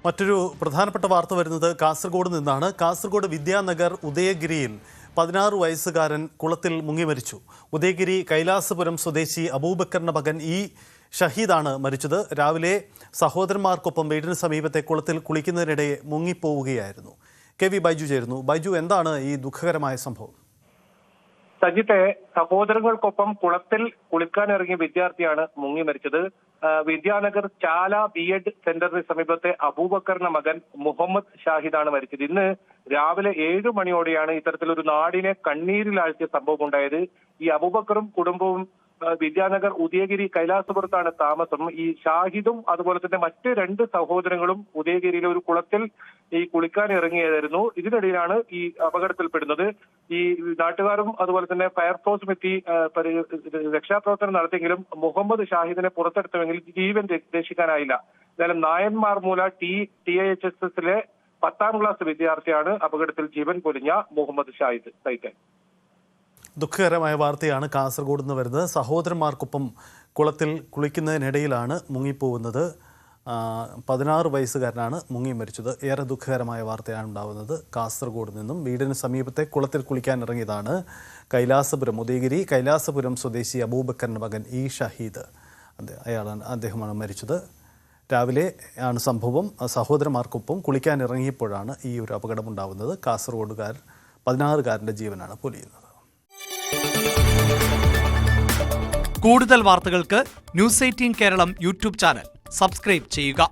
മറ്റൊരു പ്രധാനപ്പെട്ട വാർത്ത വരുന്നത് കാസർഗോഡ് നിന്നാണ്. കാസർഗോഡ് വിദ്യാനഗർ ഉദയഗിരിയിൽ 16 വയസ്സുകാരൻ കുളത്തിൽ മുങ്ങി മരിച്ചു. ഉദയഗിരി കൈലാസപുരം സ്വദേശി അബൂബക്കറിന്റെ മകൻ ഷഹീദാണ് മരിച്ചത്. രാവിലെ സഹോദരന്മാർക്കൊപ്പം വീടിന് സമീപത്തെ കുളത്തിൽ കുളിക്കുന്നതിനിടെ മുങ്ങിപ്പോവുകയായിരുന്നു. കെ.വി. ബൈജു ചേരുന്നു. ബൈജു, എന്താണ് ഈ ദുഃഖകരമായ സംഭവം? സജിത്തെ, സഹോദരങ്ങൾക്കൊപ്പം കുളത്തിൽ കുളിക്കാനിറങ്ങിയ വിദ്യാർത്ഥിയാണ് മുങ്ങി മരിച്ചത്. വിദ്യാനഗർ ചാല ബി.എഡ് സെന്ററിന് സമീപത്തെ അബൂബക്കറിന്റെ മകൻ മുഹമ്മദ് ഷാഹിദാണ് മരിച്ചത്. ഇന്ന് രാവിലെ 7 മണിയോടെയാണ് ഇത്തരത്തിലൊരു നാടിനെ കണ്ണീരിലാഴ്ത്തിയ സംഭവം ഉണ്ടായത്. ഈ അബൂബക്കറും കുടുംബവും വിദ്യാനഗർ ഉദയഗിരി കൈലാസപുരത്താണ് താമസം. ഈ ഷാഹിദും അതുപോലെ തന്നെ മറ്റ് 2 സഹോദരങ്ങളും ഉദയഗിരിയിലെ ഒരു കുളത്തിൽ കുളിക്കാൻ ഇറങ്ങിയതായിരുന്നു. ഇതിനിടയിലാണ് ഈ അപകടത്തിൽപ്പെടുന്നത്. ഈ നാട്ടുകാരും അതുപോലെ തന്നെ ഫയർഫോഴ്സും എത്തി രക്ഷാപ്രവർത്തനം നടത്തിയെങ്കിലും മുഹമ്മദ് ഷാഹിദിനെ പുറത്തെടുത്തുവെങ്കിൽ ജീവൻ രക്ഷിക്കാനായില്ല. എന്നാലും നായന്മാർമൂല TIHSS 10ാം ക്ലാസ് വിദ്യാർത്ഥിയാണ് അപകടത്തിൽ ജീവൻ പൊലിഞ്ഞ മുഹമ്മദ് ഷാഹിദ്. സൈറ്റ് ദുഃഖകരമായ വാർത്തയാണ് കാസർഗോഡ് നിന്ന് വരുന്നത്. സഹോദരന്മാർക്കൊപ്പം കുളത്തിൽ കുളിക്കുന്നതിനിടയിലാണ് മുങ്ങിപ്പോകുന്നത്. 16 വയസ്സുകാരനാണ് മുങ്ങി മരിച്ചത്. ഏറെ ദുഃഖകരമായ വാർത്തയാണ് ഉണ്ടാകുന്നത്. കാസർഗോഡ് നിന്നും വീടിന് സമീപത്തെ കുളത്തിൽ കുളിക്കാൻ ഇറങ്ങിയതാണ് കൈലാസപുരം ഉദയഗിരി കൈലാസപുരം സ്വദേശി അബൂബക്കറിന്റെ മകൻ ഷഹീദ്. അദ്ദേഹമാണ് മരിച്ചത്. രാവിലെ ആണ് സംഭവം. സഹോദരന്മാർക്കൊപ്പം കുളിക്കാൻ ഇറങ്ങിയപ്പോഴാണ് ഈ ഒരു അപകടമുണ്ടാകുന്നത്. കാസർഗോഡുകാർ 16-കാരൻ്റെ ജീവനാണ് പൊലിയുന്നത്. കൂടുതൽ വാർത്തകൾക്ക് news 18 Keralam YouTube channel subscribe ചെയ്യുക.